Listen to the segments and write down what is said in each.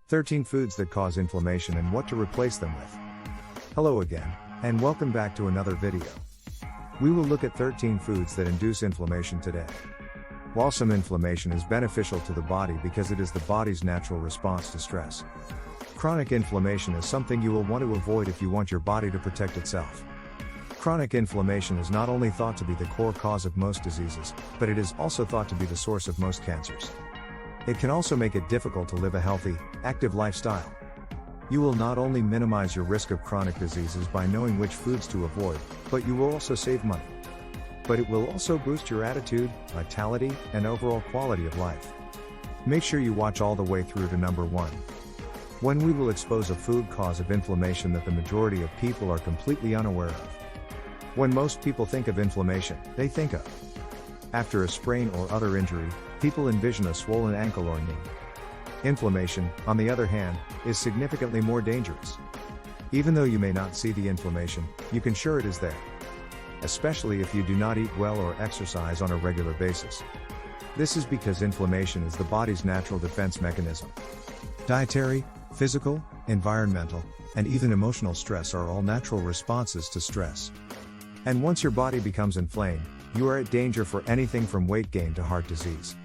13 foods that cause inflammation and what to replace them with. Hello again, and welcome back to another video. We will look at 13 foods that induce inflammation today. While some inflammation is beneficial to the body because it is the body's natural response to stress, chronic inflammation is something you will want to avoid if you want your body to protect itself. Chronic inflammation is not only thought to be the core cause of most diseases, but it is also thought to be the source of most cancers. It can also make it difficult to live a healthy, active lifestyle. You will not only minimize your risk of chronic diseases by knowing which foods to avoid, but you will also save money. But it will also boost your attitude, vitality, and overall quality of life. Make sure you watch all the way through to number 1. When we will expose a food cause of inflammation that the majority of people are completely unaware of. When most people think of inflammation, they think of after a sprain or other injury, people envision a swollen ankle or knee. Inflammation, on the other hand, is significantly more dangerous. Even though you may not see the inflammation, you can sure it is there. Especially if you do not eat well or exercise on a regular basis. This is because inflammation is the body's natural defense mechanism. Dietary, physical, environmental, and even emotional stress are all natural responses to stress. And once your body becomes inflamed, you are at danger for anything from weight gain to heart disease.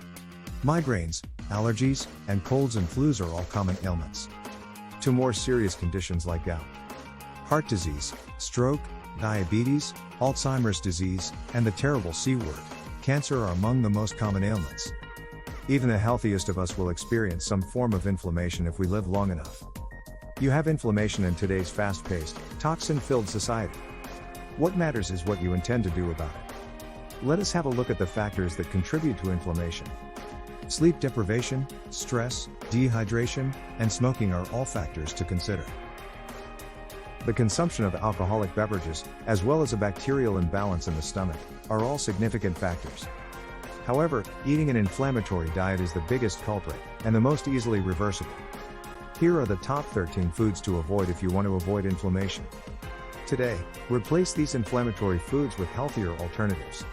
Migraines, allergies, and colds and flus are all common ailments. To more serious conditions like gout, heart disease, stroke, diabetes, Alzheimer's disease, and the terrible C word, cancer are among the most common ailments. Even the healthiest of us will experience some form of inflammation if we live long enough. You have inflammation in today's fast-paced, toxin-filled society. What matters is what you intend to do about it. Let us have a look at the factors that contribute to inflammation. Sleep deprivation, stress, dehydration, and smoking are all factors to consider. The consumption of alcoholic beverages, as well as a bacterial imbalance in the stomach, are all significant factors. However, eating an inflammatory diet is the biggest culprit, and the most easily reversible. Here are the top 13 foods to avoid if you want to avoid inflammation. Today, replace these inflammatory foods with healthier alternatives.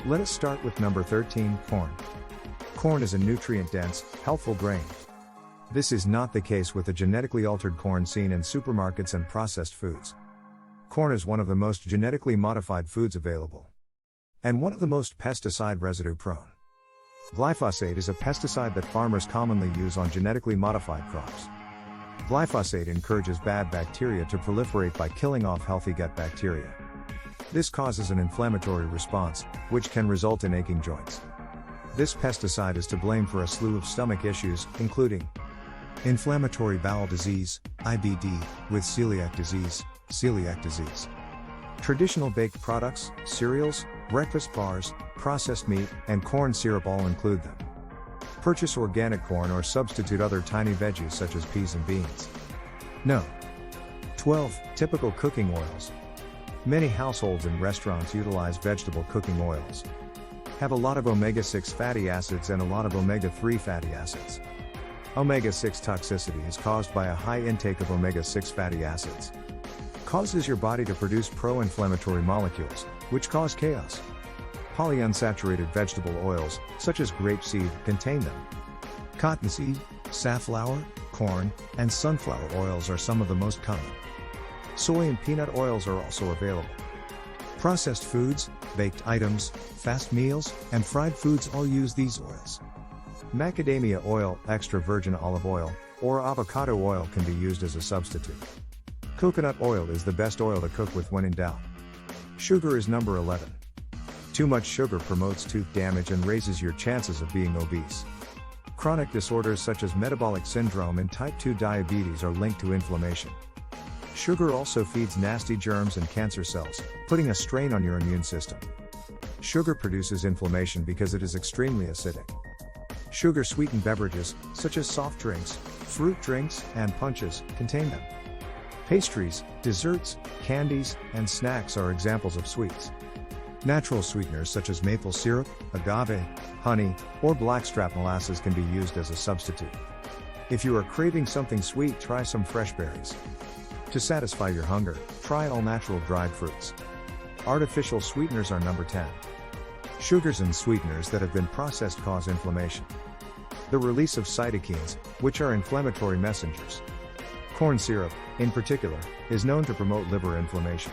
Let us start with number 13, corn. Corn is a nutrient-dense, healthful grain. This is not the case with the genetically altered corn seen in supermarkets and processed foods. Corn is one of the most genetically modified foods available, and one of the most pesticide residue prone. Glyphosate is a pesticide that farmers commonly use on genetically modified crops. Glyphosate encourages bad bacteria to proliferate by killing off healthy gut bacteria. This causes an inflammatory response, which can result in aching joints. This pesticide is to blame for a slew of stomach issues, including inflammatory bowel disease, IBD, with celiac disease. Traditional baked products, cereals, breakfast bars, processed meat, and corn syrup all include them. Purchase organic corn or substitute other tiny veggies such as peas and beans. No. 12. Typical cooking oils. Many households and restaurants utilize vegetable cooking oils. Have a lot of omega-6 fatty acids and a lot of omega-3 fatty acids. Omega-6 toxicity is caused by a high intake of omega-6 fatty acids. Causes your body to produce pro-inflammatory molecules, which cause chaos. Polyunsaturated vegetable oils, such as grapeseed, contain them. Cottonseed, safflower, corn, and sunflower oils are some of the most common. Soy and peanut oils are also available. Processed foods, baked items, fast meals, and fried foods all use these oils. Macadamia oil, extra virgin olive oil, or avocado oil can be used as a substitute. Coconut oil is the best oil to cook with when in doubt. Sugar is number 11. Too much sugar promotes tooth damage and raises your chances of being obese. Chronic disorders such as metabolic syndrome and type 2 diabetes are linked to inflammation. Sugar also feeds nasty germs and cancer cells, putting a strain on your immune system. Sugar produces inflammation because it is extremely acidic. Sugar-sweetened beverages, such as soft drinks, fruit drinks, and punches, contain them. Pastries, desserts, candies, and snacks are examples of sweets. Natural sweeteners such as maple syrup, agave, honey, or blackstrap molasses can be used as a substitute. If you are craving something sweet, try some fresh berries. To satisfy your hunger, try all-natural dried fruits. Artificial sweeteners are number 10. Sugars and sweeteners that have been processed cause inflammation. The release of cytokines, which are inflammatory messengers. Corn syrup, in particular, is known to promote liver inflammation.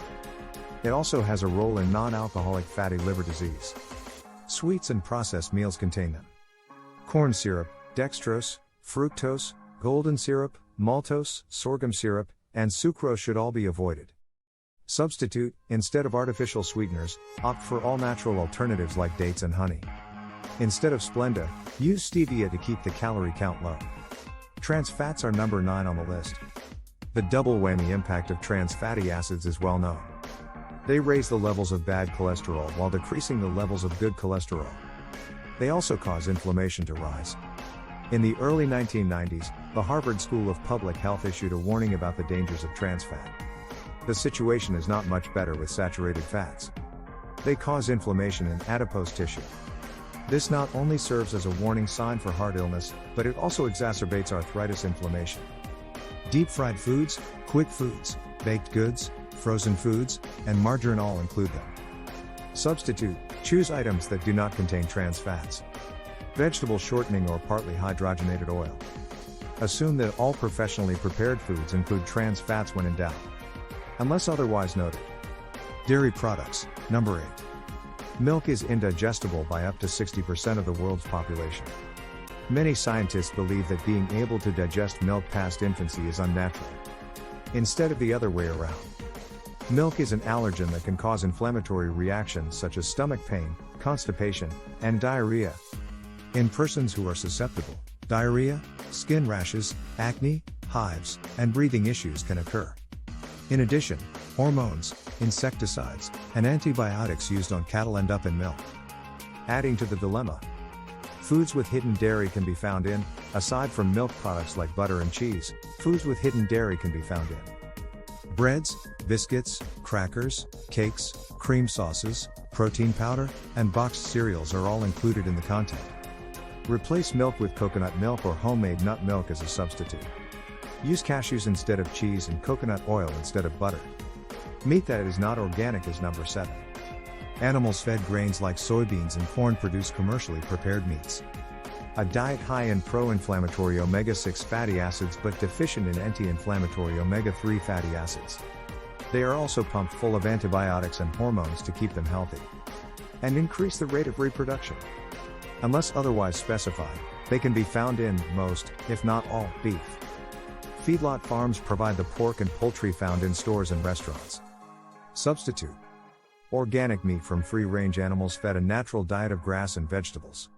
It also has a role in non-alcoholic fatty liver disease. Sweets and processed meals contain them. Corn syrup, dextrose, fructose, golden syrup, maltose, sorghum syrup, and sucrose should all be avoided. Substitute, instead of artificial sweeteners, opt for all-natural alternatives like dates and honey. Instead of Splenda, use stevia to keep the calorie count low. Trans fats are number 9 on the list. The double whammy impact of trans fatty acids is well known. They raise the levels of bad cholesterol while decreasing the levels of good cholesterol. They also cause inflammation to rise. In the early 1990s, the Harvard School of Public Health issued a warning about the dangers of trans fat. The situation is not much better with saturated fats. They cause inflammation in adipose tissue. This not only serves as a warning sign for heart illness, but it also exacerbates arthritis inflammation. Deep-fried foods, quick foods, baked goods, frozen foods, and margarine all include them. Substitute, choose items that do not contain trans fats. Vegetable shortening or partly hydrogenated oil. Assume that all professionally prepared foods include trans fats when in doubt, unless otherwise noted. Dairy products, number 8. Milk is indigestible by up to 60% of the world's population. Many scientists believe that being able to digest milk past infancy is unnatural, instead of the other way around. Milk is an allergen that can cause inflammatory reactions such as stomach pain, constipation, and diarrhea. In persons who are susceptible, diarrhea, skin rashes, acne, hives, and breathing issues can occur. In addition, hormones, insecticides, and antibiotics used on cattle end up in milk. Adding to the dilemma, foods with hidden dairy can be found in, aside from milk products like butter and cheese, foods with hidden dairy can be found in breads, biscuits, crackers, cakes, cream sauces, protein powder, and boxed cereals are all included in the content. Replace milk with coconut milk or homemade nut milk as a substitute. Use cashews instead of cheese and coconut oil instead of butter. Meat that is not organic is number 7. Animals fed grains like soybeans and corn produce commercially prepared meats. A diet high in pro-inflammatory omega-6 fatty acids but deficient in anti-inflammatory omega-3 fatty acids. They are also pumped full of antibiotics and hormones to keep them healthy and increase the rate of reproduction. Unless otherwise specified, they can be found in most, if not all, beef. Feedlot farms provide the pork and poultry found in stores and restaurants. Substitute. Organic meat from free-range animals fed a natural diet of grass and vegetables.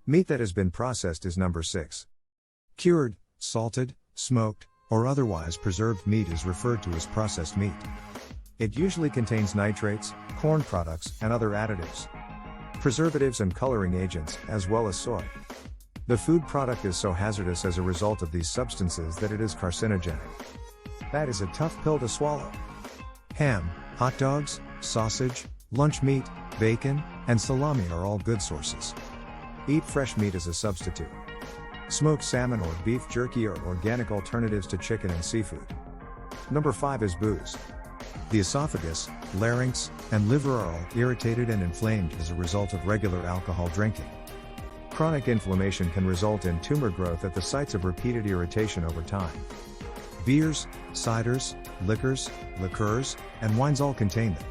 Meat that has been processed is number 6. Cured, salted, smoked, or otherwise preserved meat is referred to as processed meat. It usually contains nitrates, corn products, and other additives, preservatives and coloring agents, as well as soy. The food product is so hazardous as a result of these substances that it is carcinogenic. That is a tough pill to swallow. Ham, hot dogs, sausage, lunch meat, bacon, and salami are all good sources. Eat fresh meat as a substitute. Smoked salmon or beef jerky are organic alternatives to chicken and seafood. Number 5 is booze. The esophagus, larynx, and liver are all irritated and inflamed as a result of regular alcohol drinking. Chronic inflammation can result in tumor growth at the sites of repeated irritation over time. Beers, ciders, liquors, and wines all contain them.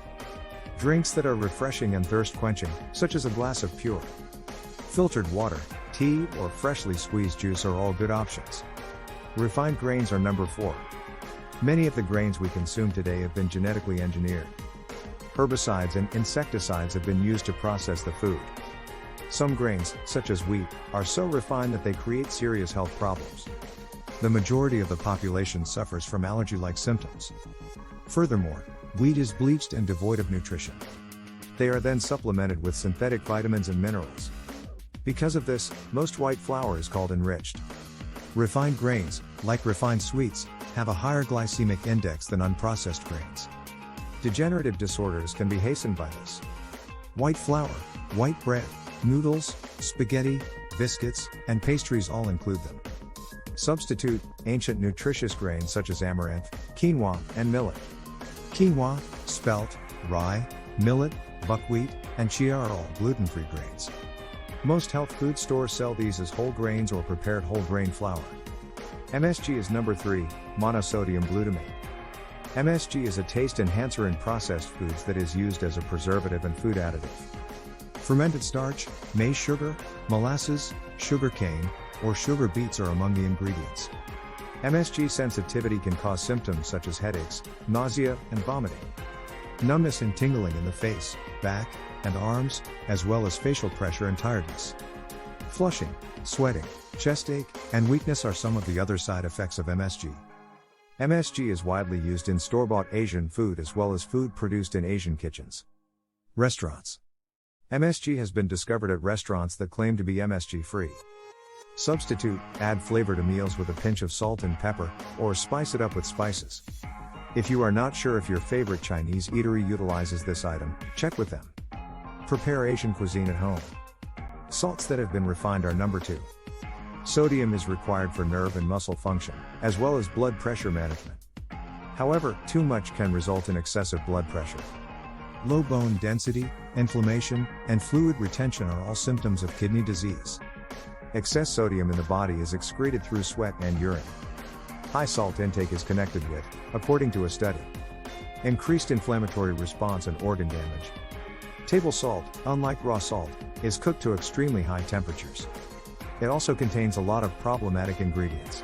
Drinks that are refreshing and thirst-quenching, such as a glass of pure, filtered water, tea, or freshly squeezed juice are all good options. Refined grains are number 4. Many of the grains we consume today have been genetically engineered. Herbicides and insecticides have been used to process the food. Some grains, such as wheat, are so refined that they create serious health problems. The majority of the population suffers from allergy-like symptoms. Furthermore, wheat is bleached and devoid of nutrition. They are then supplemented with synthetic vitamins and minerals. Because of this, most white flour is called enriched. Refined grains, like refined sweets, have a higher glycemic index than unprocessed grains. Degenerative disorders can be hastened by this. White flour, white bread, noodles, spaghetti, biscuits, and pastries all include them. Substitute ancient nutritious grains such as amaranth, quinoa, and millet. Quinoa, spelt, rye, millet, buckwheat, and chia are all gluten-free grains. Most health food stores sell these as whole grains or prepared whole grain flour. MSG is number 3, monosodium glutamate. MSG is a taste enhancer in processed foods that is used as a preservative and food additive. Fermented starch, maize sugar, molasses, sugar cane, or sugar beets are among the ingredients. MSG sensitivity can cause symptoms such as headaches, nausea, and vomiting. Numbness and tingling in the face, back, and arms, as well as facial pressure and tiredness. Flushing, sweating, chest ache, and weakness are some of the other side effects of MSG. MSG is widely used in store-bought Asian food as well as food produced in Asian kitchens. Restaurants. MSG has been discovered at restaurants that claim to be MSG-free. Substitute, add flavor to meals with a pinch of salt and pepper, or spice it up with spices. If you are not sure if your favorite Chinese eatery utilizes this item, check with them. Prepare Asian cuisine at home. Salts that have been refined are number 2. Sodium is required for nerve and muscle function, as well as blood pressure management. However, too much can result in excessive blood pressure. Low bone density, inflammation, and fluid retention are all symptoms of kidney disease. Excess sodium in the body is excreted through sweat and urine. High salt intake is connected with, according to a study, increased inflammatory response and organ damage. Table salt, unlike raw salt, is cooked to extremely high temperatures. It also contains a lot of problematic ingredients.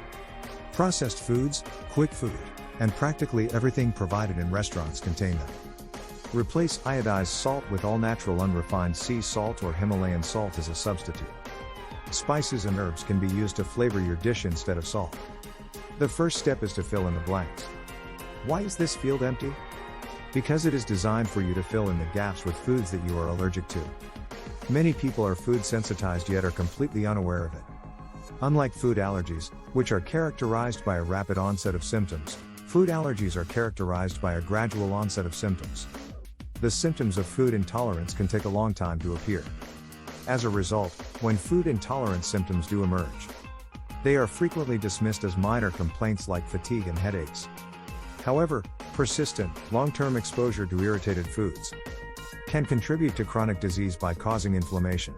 Processed foods, quick food, and practically everything provided in restaurants contain them. Replace iodized salt with all-natural unrefined sea salt or Himalayan salt as a substitute. Spices and herbs can be used to flavor your dish instead of salt. The first step is to fill in the blanks. Why is this field empty? Because it is designed for you to fill in the gaps with foods that you are allergic to. Many people are food sensitized yet are completely unaware of it. Unlike food allergies, which are characterized by a rapid onset of symptoms, food allergies are characterized by a gradual onset of symptoms. The symptoms of food intolerance can take a long time to appear. As a result, when food intolerance symptoms do emerge, they are frequently dismissed as minor complaints like fatigue and headaches. However, persistent, long-term exposure to irritated foods can contribute to chronic disease by causing inflammation.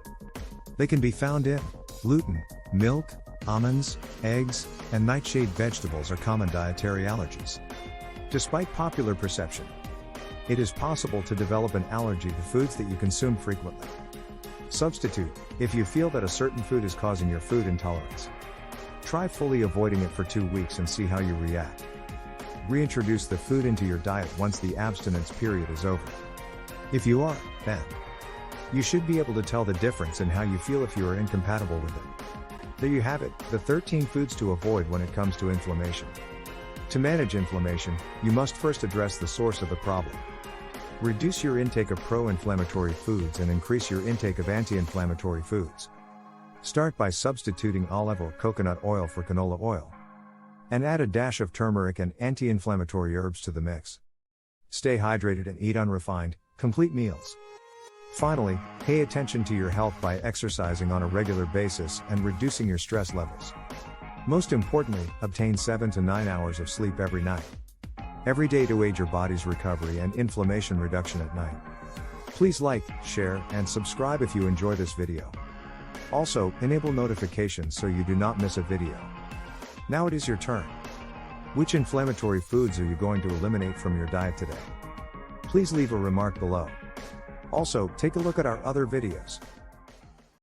They can be found in gluten, milk, almonds, eggs, and nightshade vegetables are common dietary allergies. Despite popular perception, it is possible to develop an allergy to foods that you consume frequently. Substitute, if you feel that a certain food is causing your food intolerance. Try fully avoiding it for 2 weeks and see how you react. Reintroduce the food into your diet once the abstinence period is over. If you are, then you should be able to tell the difference in how you feel if you are incompatible with it. There you have it, the 13 foods to avoid when it comes to inflammation. To manage inflammation, you must first address the source of the problem. Reduce your intake of pro-inflammatory foods and increase your intake of anti-inflammatory foods. Start by substituting olive or coconut oil for canola oil. And add a dash of turmeric and anti-inflammatory herbs to the mix. Stay hydrated and eat unrefined, complete meals. Finally, pay attention to your health by exercising on a regular basis and reducing your stress levels. Most importantly, obtain 7 to 9 hours of sleep every night. Every day to aid your body's recovery and inflammation reduction at night. Please like, share, and subscribe if you enjoy this video. Also, enable notifications so you do not miss a video. Now it is your turn. Which inflammatory foods are you going to eliminate from your diet today? Please leave a remark below. Also, take a look at our other videos.